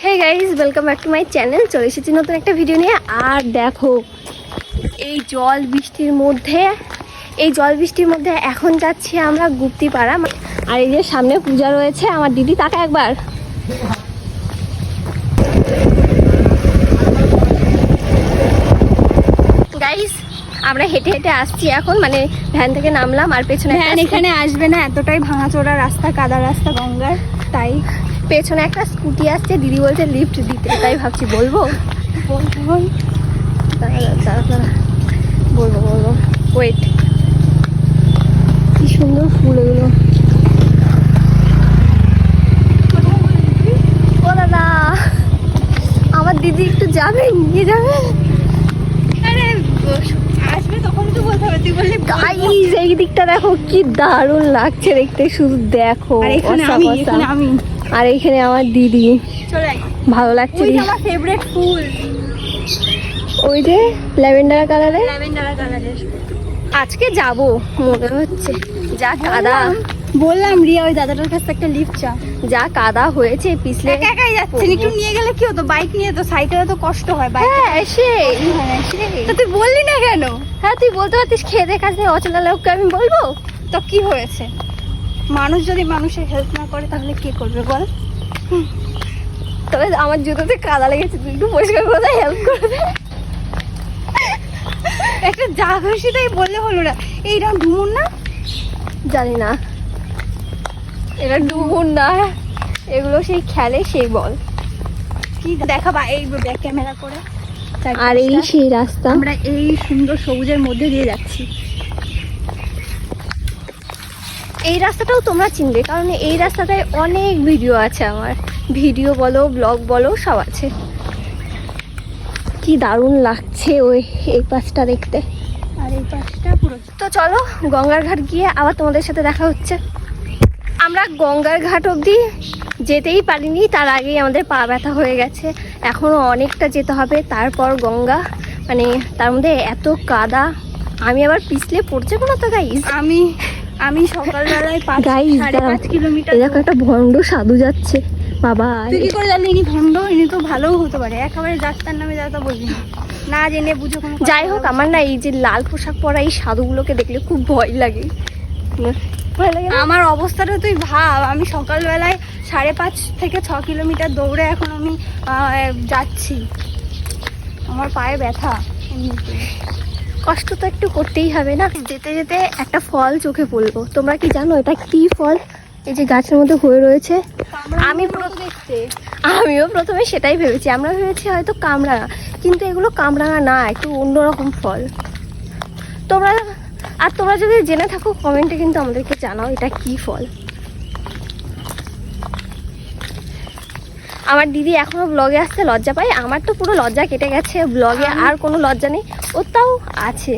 Hey guys, welcome back to my channel. চলে এসেছি নতুন একটা ভিডিও নিয়ে। আর দেখো এই জল বৃষ্টির মধ্যে এখন যাচ্ছি আমরা গুপ্তিপাড়া। আর এই যে সামনে পূজা রয়েছে। আমার দিদি, তাকা একবার। গাইজ আমরা হেঁটে হেঁটে আসছি এখন, মানে ভ্যান থেকে নামলাম। আর পেছনে ভ্যান এখানে আসবে না, এতটাই ভাঙাচোরা রাস্তা, কাদা রাস্তা গঙ্গার। তাই পেছনে একটা স্কুটি আসছে, দিদি বলছে লিফট দিতে। তাই ভাবছি বলবো দাঁড়া বলবো ওয়েট। কি সুন্দর ফুল এগুলো। ও দাদা, আমার দিদি একটু যাবে, নিয়ে যাবে। আরে আসবে তখন তো বলতে হবে, তুই বললি গাইস এই দিকটা দেখো কি দারুণ লাগছে দেখতে, শুধু দেখো। আর এখানে আমি আর এইখানে আমার দিদি। চলে ভালো লাগছে। ওই আমার ফেভারিট ফুল, ওই যে ল্যাভেন্ডার কালারের। আজকে যাব মনে হচ্ছে। যা কাদা, বললাম রিয়া ওই দাদাটার কাছে একটা লিফট চা। যা কাদা হয়েছে পিছলে। একাই যাচ্ছেন, একটু নিয়ে গেলে কি হতো, বাইক নিয়ে তো সাইকেলে তো কষ্ট হয়। বাইক হ্যাঁ সেই তো তুই বললি না কেন? হ্যাঁ তুই বলতে পারতিস খেয়ে কাছে অচেনা লোককে আমি বলবো। তো কি হয়েছে, মানুষ যদি মানুষের হেল্প না করে তাহলে কি করবে বল? তবে আমার জুতোতে কাদা লেগেছে, তুই একটু পরিষ্কার করে হেল্প করবে। একটা যা খুশি তাই বললে হলো না। এইরকম ধুমুন না, জানি না এটা ডুবুন না, এগুলো সেই খেলে সেই বল। কি দেখাবা এই ব্যাক ক্যামেরা করে। আর এই সেই রাস্তা, আমরা এই সুন্দর সবুজের মধ্যে দিয়ে যাচ্ছি। এই রাস্তাটাও তোমরা চিনবে, কারণ এই রাস্তাটায় অনেক ভিডিও আছে আমার। ভিডিও বলো, ব্লগ বলো, সব আছে। কি দারুণ লাগছে ওই এই পাশটা দেখতে। আর এই পাশটা পুরো। তো চলো গঙ্গার ঘাট গিয়ে আবার তোমাদের সাথে দেখা হচ্ছে। আমরা গঙ্গার ঘাট অবধি যেতেই পারিনি, তার আগেই আমাদের পা ব্যথা হয়ে গেছে। এখনও অনেকটা যেতে হবে, তারপর গঙ্গা। মানে তার মধ্যে এত কাদা, আমি আবার পিছলে পড়ছে কোনো তো গাইস। আমি সকালবেলায় 5 কিলোমিটার। দেখো একটা ভণ্ড সাধু যাচ্ছে বাবা। তুই কি করে জানলি ইনি ভণ্ড? ইনি তো ভালোও হতে পারে, একেবারে ডাক্তার নামে যা তা বলবি না জেনে বুঝো কোনো। যাই হোক, আমার না এই যে লাল পোশাক পরা এই সাধুগুলোকে দেখলে খুব ভয় লাগে। আমার অবস্থাটা তুই ভাব, আমি সকালবেলায় 5.5 থেকে 6 কিলোমিটার দৌড়ে এখন আমি যাচ্ছি। আমার পায়ে ব্যথা। কষ্ট তো একটু করতেই হবে না। যেতে যেতে একটা ফল চোখে পড়লো। তোমরা কি জানো এটা কি ফল? এই যে গাছের মধ্যে হয়ে রয়েছে। আমিও প্রথমে সেটাই ভেবেছি। আমরা ভেবেছি হয়তো কামরাঙা, কিন্তু এগুলো কামরাঙা না, একটু অন্যরকম ফল। তোমরা যদি জেনে থাকো কমেন্টে কিন্তু আমাদেরকে জানাও এটা কি ফল। আমার দিদি এখনো ব্লগে আসতে লজ্জা পায়, আমার তো পুরো লজ্জা কেটে গেছে। ব্লগে আর কোনো লজ্জা নেই, ওটাও আছে।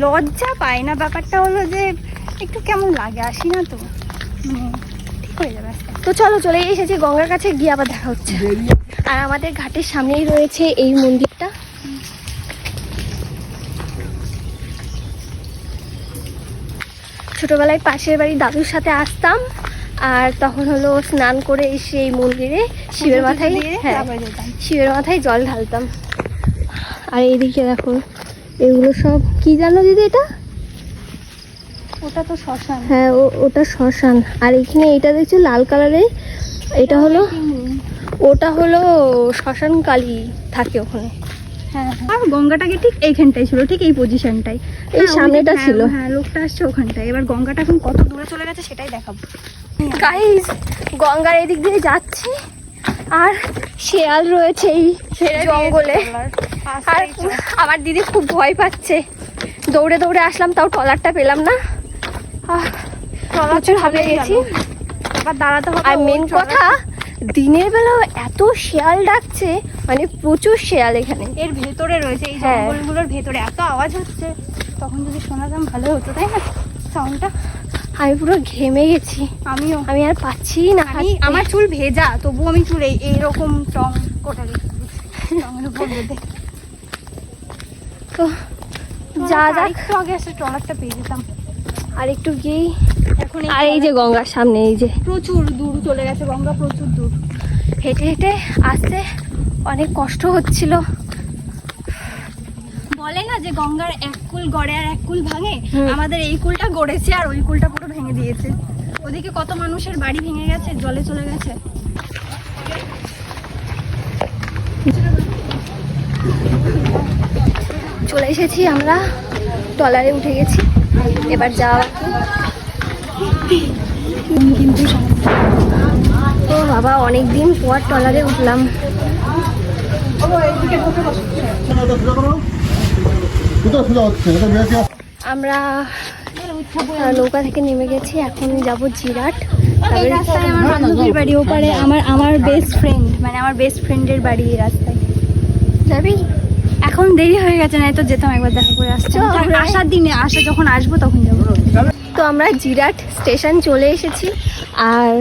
লজ্জা পায় না, ব্যাপারটা হলো যে একটু কেমন লাগে, আসি না তো ঠিক হয়ে যাবে। তো চলো চলে এসেছি গঙ্গার কাছে, গিয়ে আবার দেখা হচ্ছে। আর আমাদের ঘাটের সামনেই রয়েছে এই মন্দিরটা। ছোটবেলায় পাশের বাড়ি দাদুর সাথে আসতাম, আর তখন হলো স্নান করে এসে এই মন্দিরে শিবের মাথায়, হ্যাঁ শিবের মাথায় জল ঢালতাম। আর এইদিকে দেখো এগুলো সব কি জানো দিদি? এটা ওটা তো শ্মশান। হ্যাঁ ওটা শ্মশান। আর এখানে এটা দেখছো লাল কালারের, ওটা হলো শ্মশান কালী থাকে ওখানে। হ্যাঁ আর গঙ্গাটাকে ঠিক এইখানটাই ছিল, ঠিক এই পজিশনটাই, এই সামনেটা ছিল। হ্যাঁ লোকটা আসছে ওখানটায়। এবার গঙ্গাটা এখন কত দূরে চলে গেছে সেটাই দেখাবো। গাইস গঙ্গার এদিক দিয়ে যাচ্ছি, আর শেয়াল রয়েছে এই জঙ্গলে। আর আমার দিদি খুব ভয় পাচ্ছে। দৌড়ে দৌড়ে আসলাম, তাও ট্রলারটা পেলাম না। প্রচুর হাঁপিয়ে গেছি। আবার দাঁড়াতে হবে। আর মেন কথা, দিনের বেলাও এত শেয়াল ডাকছে, মানে প্রচুর শেয়াল এখানে। এর ভেতরে রয়েছে, এই জঙ্গলগুলোর ভেতরে এত আওয়াজ হচ্ছে। তখন যদি শোনাতাম ভালো হতো, তাই না সাউন্ডটা? আমি পুরো ঘেমে গেছি। আমি আর পাচ্ছি না। আমার চুল ভেজা, তবু আমি চুল এইরকম টং করে রেখেছি। তো যা যাক, একটু আগে আসলে ট্রলারটা পেয়ে যেতাম। আর একটু গিয়েই এখন আর এই যে গঙ্গার সামনে এই যে প্রচুর দূর চলে গেছে গঙ্গা, প্রচুর দূর। হেঁটে হেঁটে আসতে অনেক কষ্ট হচ্ছিল। বলে না যে গঙ্গার এক কুল গড়ে আর এক কুল ভাঙে, আমাদের এই কুলটা গড়েছে আর ওই কুলটা পুরো ভেঙে দিয়েছে। ওদিকে কত মানুষের বাড়ি ভেঙে গেছে, জলে চলে গেছে। চলে এসেছি আমরা, ট্রলারে উঠে গেছি, এবার যাওয়া। কিন্তু ও বাবা, অনেক দিন পর ট্রলারে উঠলাম। আমরা নৌকা থেকে নেমে গেছি, এখন যাব জিরাট। এই রাস্তায় আমার বান্ধবীর বাড়ি, ওপারে আমার বেস্ট ফ্রেন্ড, মানে আমার বেস্ট ফ্রেন্ডের বাড়ি এই রাস্তায়। যাবি? এখন দেরি হয়ে গেছে, না তো যেতাম, একবার দেখা করে আসছি। আসার দিনে যখন আসবো তখন যাবো। তো আমরা জিরাট স্টেশন চলে এসেছি, আর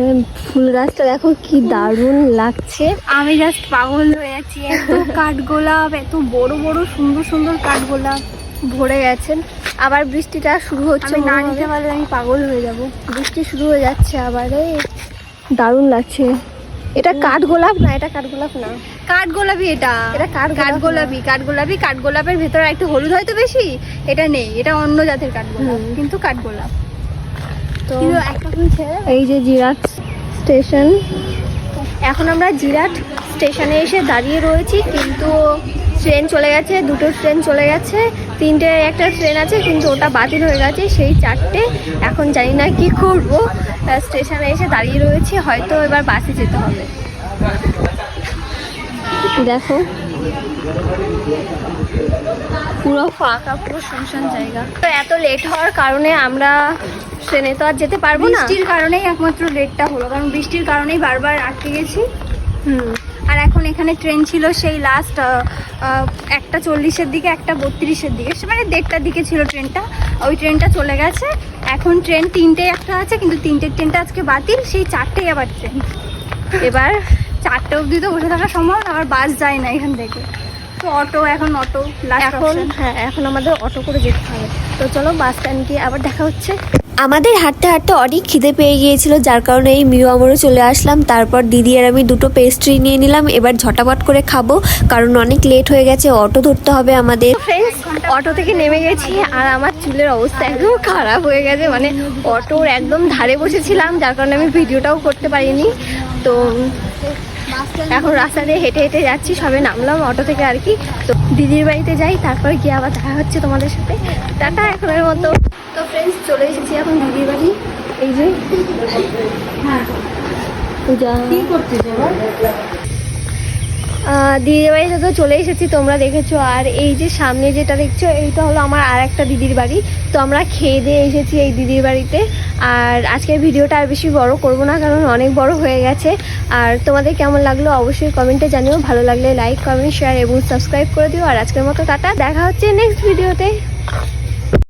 ফুল গাছটা দেখো কি দারুণ লাগছে। আমি জাস্ট পাগল হয়ে যাচ্ছি, এত কাঠগোলাপ, এত বড় বড় সুন্দর সুন্দর কাঠগোলাপ ভরে গেছেন। আবার বৃষ্টিটা শুরু হচ্ছে, আমি না নিতে পারলে আমি পাগল হয়ে যাব। বৃষ্টি শুরু হয়ে যাচ্ছে আবার, দারুণ লাগছে। এটা কাঠগোলাপ না, এটা কাঠগোলাপ না, কাঠগোলাপি। এটা কাঠগোলাপি। কাঠগোলাপের ভেতরে একটু হলুদ হয়তো বেশি, এটা নেই, এটা অন্য জাতের কাঠগোলাপ, কিন্তু কাঠগোলাপ। তো একটা ফুল ছেড়ে এই যে জিরাট স্টেশন, এখন আমরা জিরাট স্টেশনে এসে দাঁড়িয়ে রয়েছি, কিন্তু ট্রেন চলে গেছে, দুটো ট্রেন চলে গেছে, তিনটে একটা ট্রেন আছে কিন্তু ওটা বাতিল হয়ে গেছে, সেই চারটে। এখন জানি না কি করব, স্টেশনে এসে দাঁড়িয়ে রয়েছি, হয়তো এবার বাসে যেতে হবে। দেখো পুরো ফাঁকা, পুরো শুনশান জায়গা। তো এত লেট হওয়ার কারণে আমরা ট্রেনে তো আর যেতে পারবো না। বৃষ্টির কারণেই একমাত্র লেটটা হলো, কারণ বৃষ্টির কারণেই বারবার আটকে গেছি। হুম, আর এখন এখানে ট্রেন ছিল সেই লাস্ট 1:40-এর দিকে, 1:32-এর দিকে, মানে 1:30-টার দিকে ছিল ট্রেনটা, ওই ট্রেনটা চলে গেছে। এখন ট্রেন 3টে একটা আছে, কিন্তু 3টের ট্রেনটা আজকে বাতিল, সেই 4টেই আবার ট্রেন। এবার 4টে অবধি তো বসে থাকা সম্ভব না, আবার বাস যায় না এখান থেকে, তো অটো, এখন এখন আমাদের অটো করে যেতে হবে। তো চলো বাস স্ট্যান্ড গিয়ে আবার দেখা হচ্ছে। আমাদের হাঁটতে হাঁটতে অনেক খিদে পেয়ে গিয়েছিল, যার কারণে এই মিউ আমরও চলে আসলাম। তারপর দিদি আর আমি দুটো পেস্ট্রি নিয়ে নিলাম, এবার ঝটাপট করে খাবো, কারণ অনেক লেট হয়ে গেছে, অটো ধরতে হবে আমাদের। ফ্রেন্ডস, অটো থেকে নেমে গেছি, আর আমার চুলের অবস্থা একদম খারাপ হয়ে গেছে, মানে অটোর একদম ধারে বসেছিলাম, যার কারণে আমি ভিডিওটাও করতে পারিনি। তো এখন রাস্তা দিয়ে হেঁটে হেঁটে যাচ্ছি, সবে নামলাম অটো থেকে আর কি। তো দিদির বাড়িতে যাই, তারপরে গিয়ে আবার দেখা হচ্ছে তোমাদের সাথে। টাটা এখনের মতো। তো ফ্রেন্ডস, চলে এসেছি এখন দিদির বাড়ি। এই যে দিদির বাড়িতে তো চলে এসেছি, তোমরা দেখেছো। আর এই যে সামনে যেটা দেখছো, এইটা হলো আমার আর একটা দিদির বাড়ি। তো আমরা খেয়ে দিয়ে এসেছি এই দিদির বাড়িতে। আর আজকের ভিডিওটা আর বেশি বড় করব না, কারণ অনেক বড় হয়ে গেছে। আর তোমাদের কেমন লাগলো অবশ্যই কমেন্টে জানিও, ভালো লাগলে লাইক, কমেন্ট, শেয়ার এবং সাবস্ক্রাইব করে দিও। আর আজকের মতো টাটা, দেখা হচ্ছে নেক্সট ভিডিওতে।